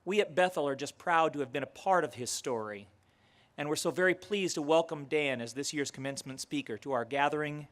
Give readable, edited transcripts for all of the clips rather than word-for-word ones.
We at Bethel are just proud to have been a part of his story, and we're so very pleased to welcome Dan as this year's commencement speaker to our gathering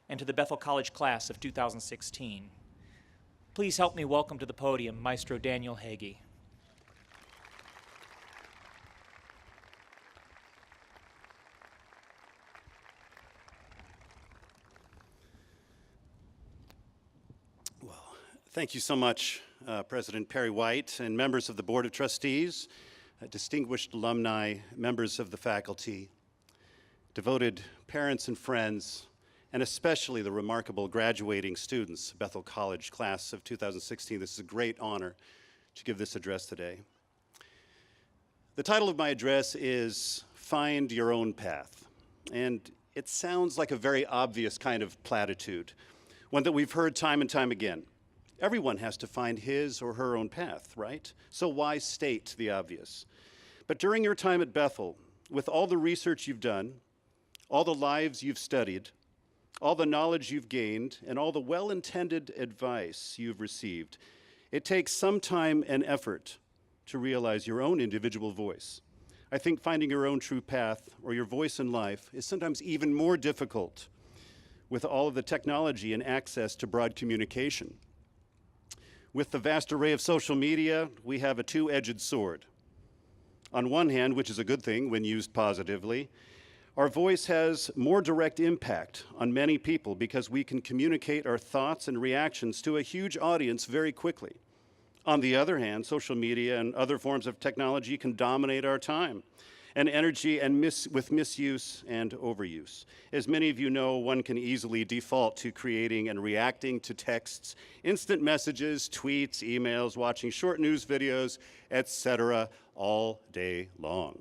and to the Bethel College class of 2016. Please help me welcome to the podium Maestro Daniel Hagee. Thank you so much, President Perry White and members of the Board of Trustees, distinguished alumni, members of the faculty, devoted parents and friends, and especially the remarkable graduating students, Bethel College class of 2016. This is a great honor to give this address today. The title of my address is Find Your Own Path, and it sounds like a very obvious kind of platitude, one that we've heard time and time again. Everyone has to find his or her own path, right? So why state the obvious? But during your time at Bethel, with all the research you've done, all the lives you've studied, all the knowledge you've gained, and all the well-intended advice you've received, it takes some time and effort to realize your own individual voice. I think finding your own true path or your voice in life is sometimes even more difficult with all of the technology and access to broad communication. With the vast array of social media, we have a two-edged sword. On one hand, which is a good thing when used positively, our voice has more direct impact on many people because we can communicate our thoughts and reactions to a huge audience very quickly. On the other hand, social media and other forms of technology can dominate our time and energy and with misuse and overuse. As many of you know, one can easily default to creating and reacting to texts, instant messages, tweets, emails, watching short news videos, etc., all day long.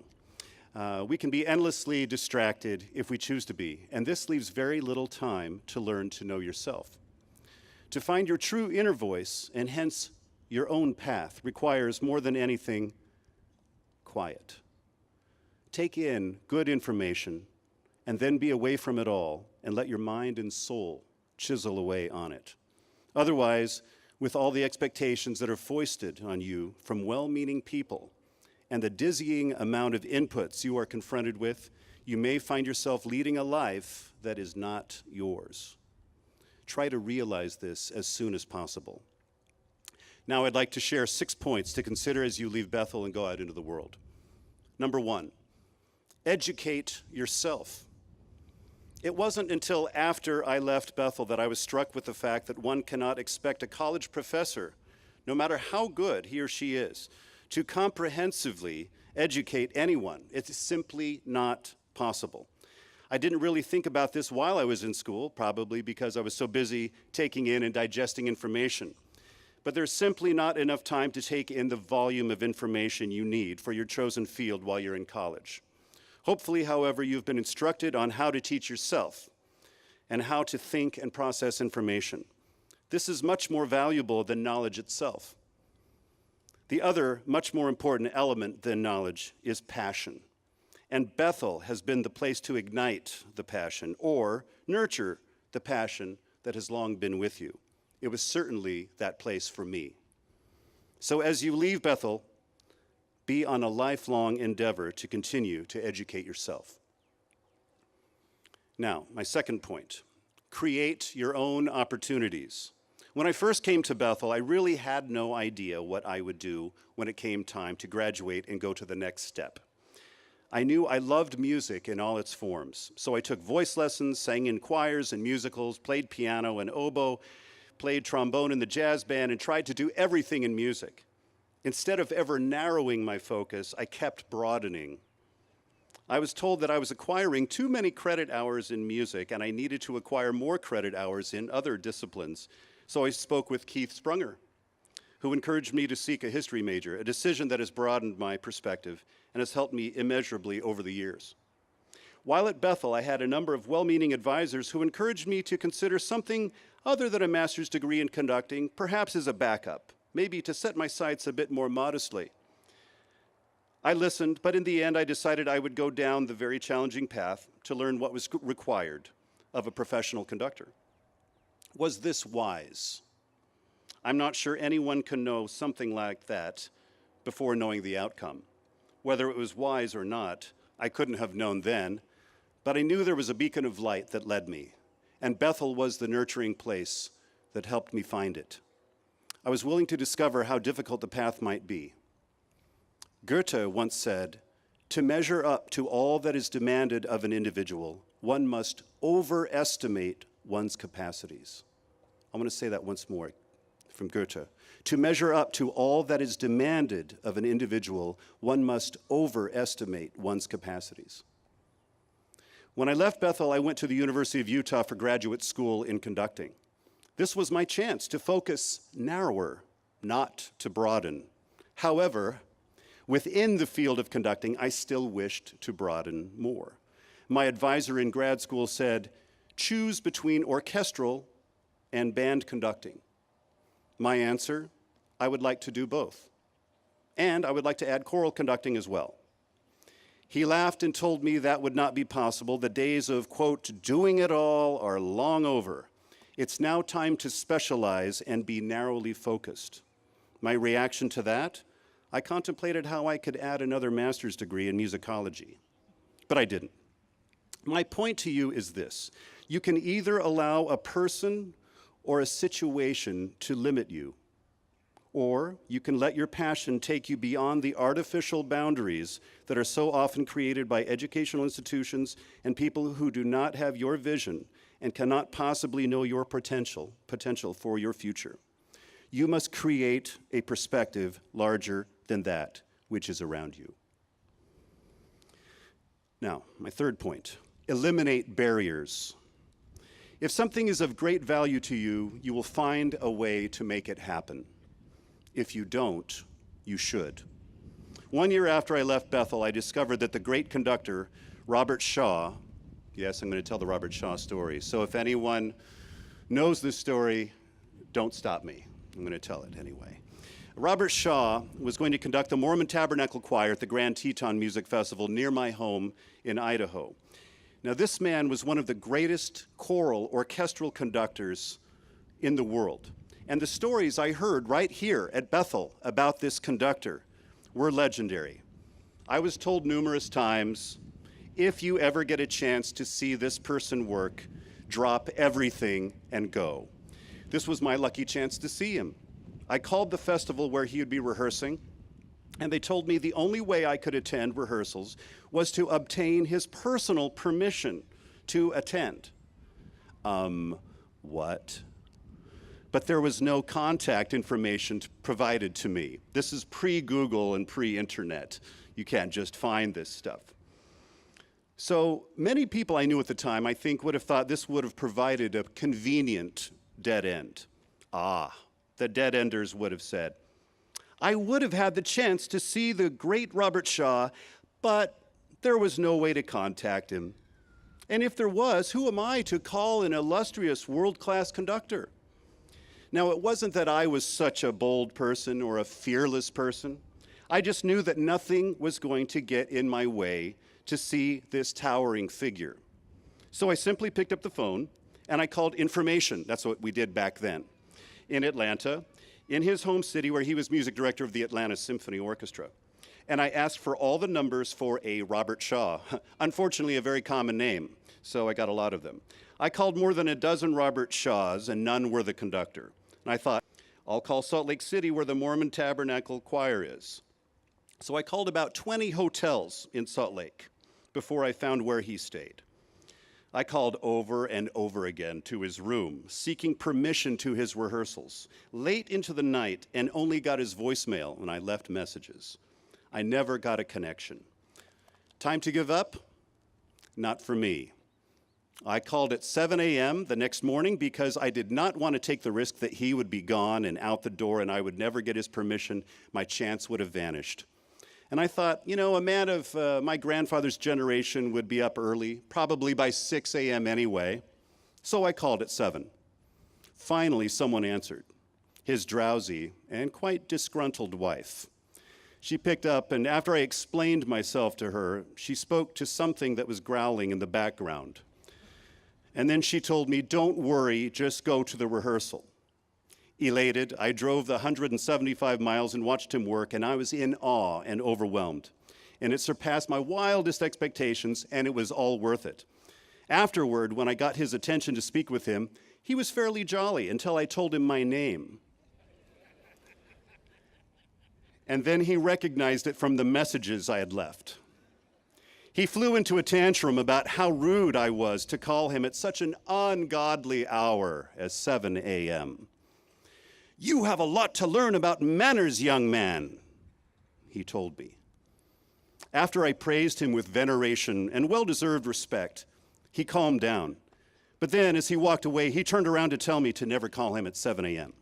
We can be endlessly distracted if we choose to be, and this leaves very little time to learn to know yourself. To find your true inner voice, and hence your own path, requires more than anything, quiet. Take in good information and then be away from it all and let your mind and soul chisel away on it. Otherwise, with all the expectations that are foisted on you from well-meaning people and the dizzying amount of inputs you are confronted with, you may find yourself leading a life that is not yours. Try to realize this as soon as possible. Now I'd like to share 6 points to consider as you leave Bethel and go out into the world. Number 1. Educate yourself. It wasn't until after I left Bethel that I was struck with the fact that one cannot expect a college professor, no matter how good he or she is, to comprehensively educate anyone. It's simply not possible. I didn't really think about this while I was in school, probably because I was so busy taking in and digesting information. But there's simply not enough time to take in the volume of information you need for your chosen field while you're in college. Hopefully, however, you've been instructed on how to teach yourself and how to think and process information. This is much more valuable than knowledge itself. The other, much more important element than knowledge is passion. And Bethel has been the place to ignite the passion or nurture the passion that has long been with you. It was certainly that place for me. So as you leave Bethel, be on a lifelong endeavor to continue to educate yourself. Now, my second point, create your own opportunities. When I first came to Bethel, I really had no idea what I would do when it came time to graduate and go to the next step. I knew I loved music in all its forms, so I took voice lessons, sang in choirs and musicals, played piano and oboe, played trombone in the jazz band, and tried to do everything in music. Instead of ever narrowing my focus, I kept broadening. I was told that I was acquiring too many credit hours in music and I needed to acquire more credit hours in other disciplines. So I spoke with Keith Sprunger, who encouraged me to seek a history major, a decision that has broadened my perspective and has helped me immeasurably over the years. While at Bethel, I had a number of well-meaning advisors who encouraged me to consider something other than a master's degree in conducting, perhaps as a backup, maybe to set my sights a bit more modestly. I listened, but in the end, I decided I would go down the very challenging path to learn what was required of a professional conductor. Was this wise? I'm not sure anyone can know something like that before knowing the outcome. Whether it was wise or not, I couldn't have known then, but I knew there was a beacon of light that led me, and Bethel was the nurturing place that helped me find it. I was willing to discover how difficult the path might be. Goethe once said, "To measure up to all that is demanded of an individual, one must overestimate one's capacities." I want to say that once more from Goethe. To measure up to all that is demanded of an individual, one must overestimate one's capacities. When I left Bethel, I went to the University of Utah for graduate school in conducting. This was my chance to focus narrower, not to broaden. However, within the field of conducting, I still wished to broaden more. My advisor in grad school said, "Choose between orchestral and band conducting." My answer, I would like to do both. And I would like to add choral conducting as well. He laughed and told me that would not be possible. The days of, quote, "doing it all" are long over. It's now time to specialize and be narrowly focused. My reaction to that, I contemplated how I could add another master's degree in musicology, but I didn't. My point to you is this: you can either allow a person or a situation to limit you, or you can let your passion take you beyond the artificial boundaries that are so often created by educational institutions and people who do not have your vision and cannot possibly know your potential for your future. You must create a perspective larger than that which is around you. Now, my third point, eliminate barriers. If something is of great value to you, you will find a way to make it happen. If you don't, you should. 1 year after I left Bethel, I discovered that the great conductor, Robert Shaw, yes, I'm going to tell the Robert Shaw story. So if anyone knows this story, don't stop me. I'm going to tell it anyway. Robert Shaw was going to conduct the Mormon Tabernacle Choir at the Grand Teton Music Festival near my home in Idaho. Now, this man was one of the greatest choral orchestral conductors in the world. And the stories I heard right here at Bethel about this conductor were legendary. I was told numerous times, if you ever get a chance to see this person work, drop everything and go. This was my lucky chance to see him. I called the festival where he would be rehearsing, and they told me the only way I could attend rehearsals was to obtain his personal permission to attend. What? But there was no contact information provided to me. This is pre-Google and pre-internet. You can't just find this stuff. So many people I knew at the time, I think, would have thought this would have provided a convenient dead end. The dead enders would have said, I would have had the chance to see the great Robert Shaw, but there was no way to contact him. And if there was, who am I to call an illustrious world-class conductor? Now, it wasn't that I was such a bold person or a fearless person. I just knew that nothing was going to get in my way to see this towering figure. So I simply picked up the phone and I called information. That's what we did back then. In Atlanta, in his home city where he was music director of the Atlanta Symphony Orchestra. And I asked for all the numbers for a Robert Shaw. Unfortunately, a very common name, so I got a lot of them. I called more than a dozen Robert Shaws, and none were the conductor. And I thought, I'll call Salt Lake City where the Mormon Tabernacle Choir is. So I called about 20 hotels in Salt Lake before I found where he stayed. I called over and over again to his room, seeking permission to his rehearsals, late into the night, and only got his voicemail when I left messages. I never got a connection. Time to give up? Not for me. I called at 7 a.m. the next morning because I did not want to take the risk that he would be gone and out the door and I would never get his permission. My chance would have vanished. And I thought, a man of my grandfather's generation would be up early, probably by 6 a.m. anyway. So I called at 7. Finally, someone answered, his drowsy and quite disgruntled wife. She picked up, and after I explained myself to her, she spoke to something that was growling in the background. And then she told me, don't worry, just go to the rehearsal. Elated, I drove the 175 miles and watched him work, and I was in awe and overwhelmed. And it surpassed my wildest expectations, and it was all worth it. Afterward, when I got his attention to speak with him, he was fairly jolly until I told him my name. And then he recognized it from the messages I had left. He flew into a tantrum about how rude I was to call him at such an ungodly hour as 7 a.m. "You have a lot to learn about manners, young man," he told me. After I praised him with veneration and well-deserved respect, he calmed down. But then, as he walked away, he turned around to tell me to never call him at 7 a.m.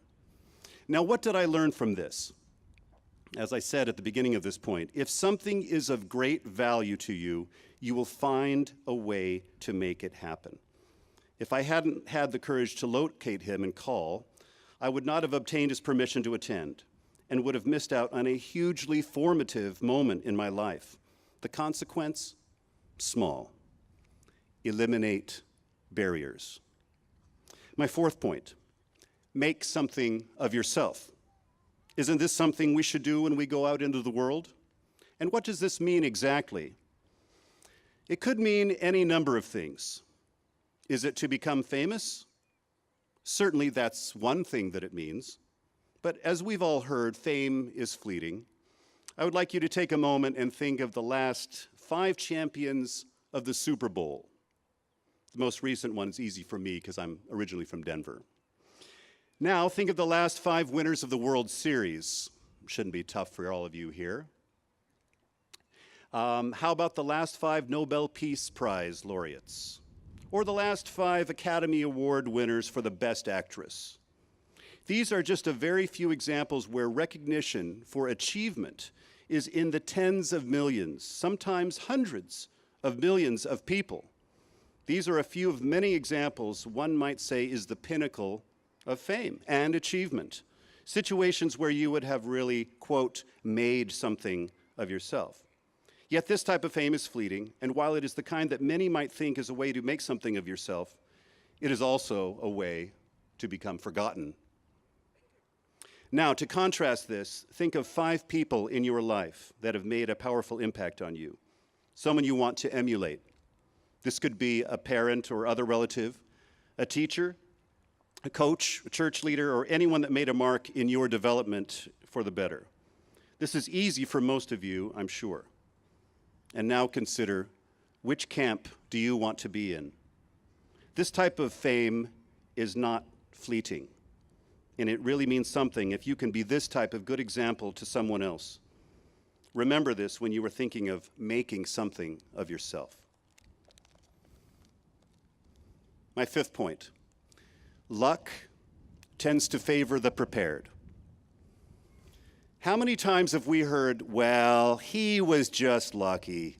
Now, what did I learn from this? As I said at the beginning of this point, if something is of great value to you, you will find a way to make it happen. If I hadn't had the courage to locate him and call, I would not have obtained his permission to attend and would have missed out on a hugely formative moment in my life. The consequence? Small. Eliminate barriers. My fourth point, make something of yourself. Isn't this something we should do when we go out into the world? And what does this mean exactly? It could mean any number of things. Is it to become famous? Certainly that's one thing that it means. But as we've all heard, fame is fleeting. I would like you to take a moment and think of the last 5 champions of the Super Bowl. The most recent one is easy for me because I'm originally from Denver. Now think of the last 5 winners of the World Series. Shouldn't be tough for all of you here. How about the last 5 Nobel Peace Prize laureates? Or the last 5 Academy Award winners for the Best Actress? These are just a very few examples where recognition for achievement is in the tens of millions, sometimes hundreds of millions of people. These are a few of many examples one might say is the pinnacle of fame and achievement, situations where you would have really, quote, made something of yourself. Yet this type of fame is fleeting, and while it is the kind that many might think is a way to make something of yourself, it is also a way to become forgotten. Now, to contrast this, think of 5 people in your life that have made a powerful impact on you, someone you want to emulate. This could be a parent or other relative, a teacher, a coach, a church leader, or anyone that made a mark in your development for the better. This is easy for most of you, I'm sure. And now consider, which camp do you want to be in? This type of fame is not fleeting, and it really means something if you can be this type of good example to someone else. Remember this when you are thinking of making something of yourself. My 5th point, luck tends to favor the prepared. How many times have we heard, well, he was just lucky.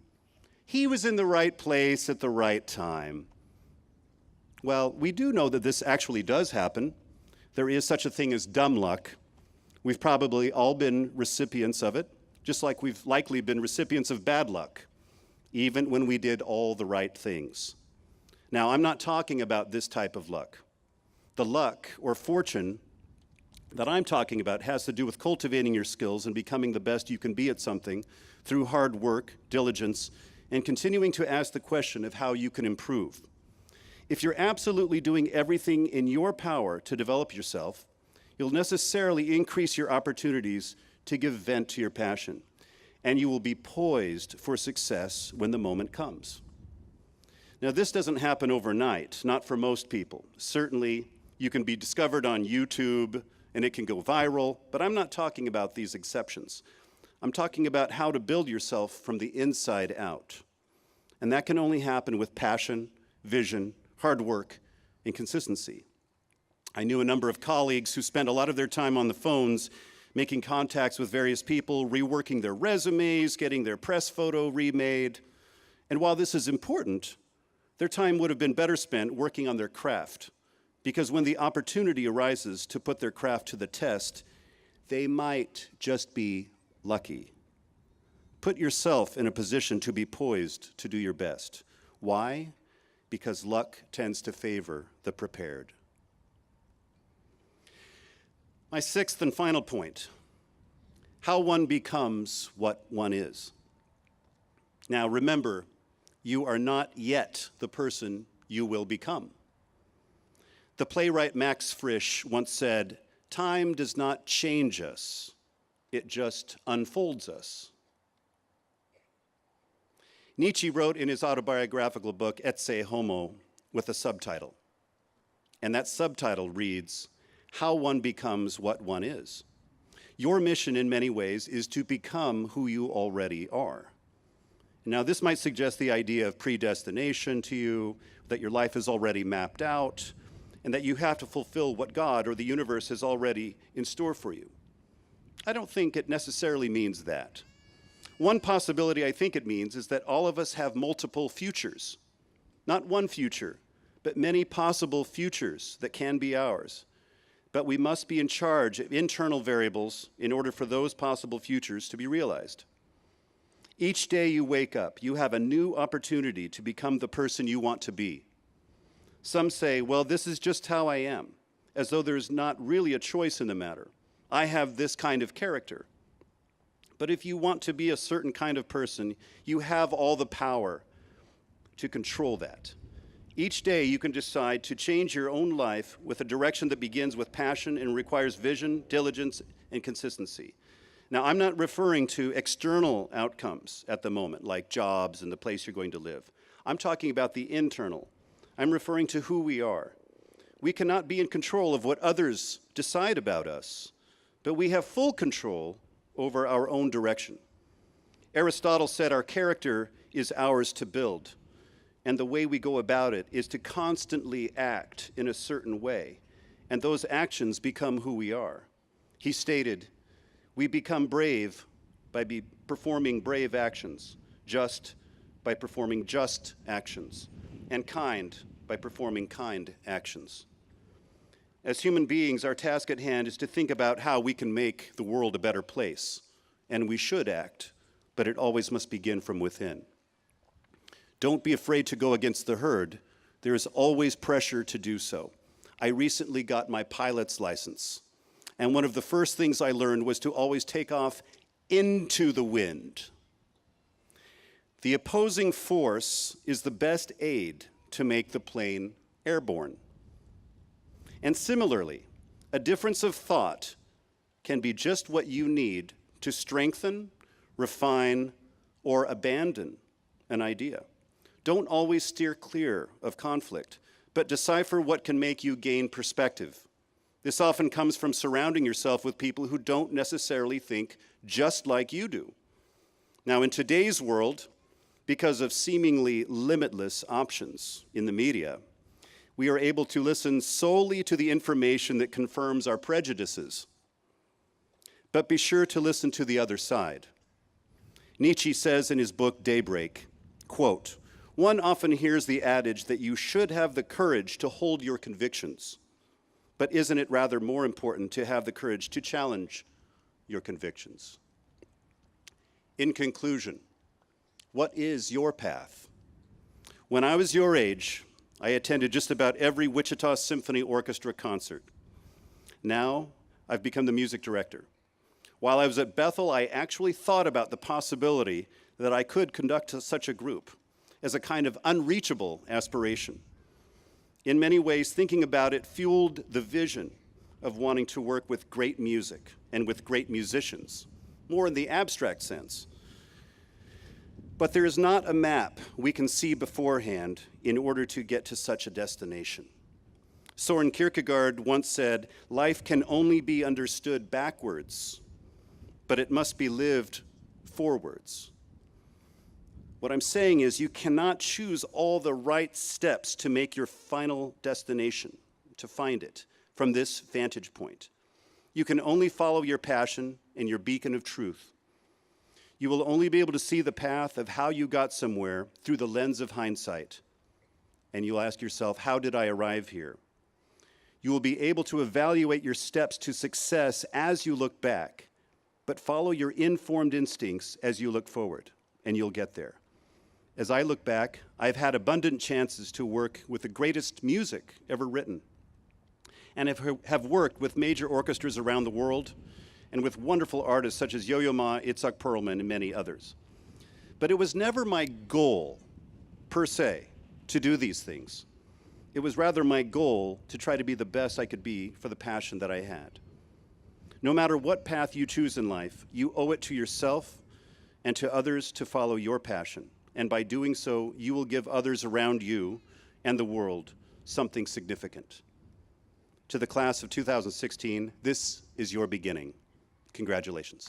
He was in the right place at the right time. Well, we do know that this actually does happen. There is such a thing as dumb luck. We've probably all been recipients of it, just like we've likely been recipients of bad luck, even when we did all the right things. Now, I'm not talking about this type of luck. The luck or fortune that I'm talking about has to do with cultivating your skills and becoming the best you can be at something through hard work, diligence, and continuing to ask the question of how you can improve. If you're absolutely doing everything in your power to develop yourself, you'll necessarily increase your opportunities to give vent to your passion, and you will be poised for success when the moment comes. Now, this doesn't happen overnight, not for most people. Certainly, you can be discovered on YouTube, and it can go viral, but I'm not talking about these exceptions. I'm talking about how to build yourself from the inside out. And that can only happen with passion, vision, hard work, and consistency. I knew a number of colleagues who spent a lot of their time on the phones making contacts with various people, reworking their resumes, getting their press photo remade. And while this is important, their time would have been better spent working on their craft, because when the opportunity arises to put their craft to the test, they might just be lucky. Put yourself in a position to be poised to do your best. Why? Because luck tends to favor the prepared. My sixth and final point, how one becomes what one is. Now remember, you are not yet the person you will become. The playwright Max Frisch once said, "Time does not change us, it just unfolds us." Nietzsche wrote in his autobiographical book, Ecce Homo, with a subtitle. And that subtitle reads, "How One Becomes What One Is." Your mission in many ways is to become who you already are. Now, this might suggest the idea of predestination to you, that your life is already mapped out, and that you have to fulfill what God or the universe has already in store for you. I don't think it necessarily means that. One possibility I think it means is that all of us have multiple futures. Not one future, but many possible futures that can be ours. But we must be in charge of internal variables in order for those possible futures to be realized. Each day you wake up, you have a new opportunity to become the person you want to be. Some say, well, this is just how I am, as though there's not really a choice in the matter. I have this kind of character. But if you want to be a certain kind of person, you have all the power to control that. Each day you can decide to change your own life with a direction that begins with passion and requires vision, diligence, and consistency. Now, I'm not referring to external outcomes at the moment, like jobs and the place you're going to live. I'm talking about the internal. I'm referring to who we are. We cannot be in control of what others decide about us, but we have full control over our own direction. Aristotle said our character is ours to build, and the way we go about it is to constantly act in a certain way, and those actions become who we are. He stated, we become brave by performing brave actions, just by performing just actions, and kind by performing kind actions. As human beings, our task at hand is to think about how we can make the world a better place, and we should act, but it always must begin from within. Don't be afraid to go against the herd. There is always pressure to do so. I recently got my pilot's license, and one of the first things I learned was to always take off into the wind. The opposing force is the best aid to make the plane airborne. And similarly, a difference of thought can be just what you need to strengthen, refine, or abandon an idea. Don't always steer clear of conflict, but decipher what can make you gain perspective. This often comes from surrounding yourself with people who don't necessarily think just like you do. Now, in today's world, because of seemingly limitless options in the media, we are able to listen solely to the information that confirms our prejudices. But be sure to listen to the other side. Nietzsche says in his book, Daybreak, quote, "One often hears the adage that you should have the courage to hold your convictions. But isn't it rather more important to have the courage to challenge your convictions?" In conclusion, what is your path? When I was your age, I attended just about every Wichita Symphony Orchestra concert. Now, I've become the music director. While I was at Bethel, I actually thought about the possibility that I could conduct such a group as a kind of unreachable aspiration. In many ways, thinking about it fueled the vision of wanting to work with great music and with great musicians, more in the abstract sense. But there is not a map we can see beforehand in order to get to such a destination. Soren Kierkegaard once said, "Life can only be understood backwards, but it must be lived forwards." What I'm saying is you cannot choose all the right steps to make your final destination, to find it, from this vantage point. You can only follow your passion and your beacon of truth. You will only be able to see the path of how you got somewhere through the lens of hindsight. And you'll ask yourself, how did I arrive here? You will be able to evaluate your steps to success as you look back, but follow your informed instincts as you look forward, and you'll get there. As I look back, I've had abundant chances to work with the greatest music ever written. and have worked with major orchestras around the world and with wonderful artists such as Yo-Yo Ma, Itzhak Perlman, and many others. But it was never my goal, per se, to do these things. It was rather my goal to try to be the best I could be for the passion that I had. No matter what path you choose in life, you owe it to yourself and to others to follow your passion. And by doing so, you will give others around you and the world something significant. To the class of 2016, this is your beginning. Congratulations.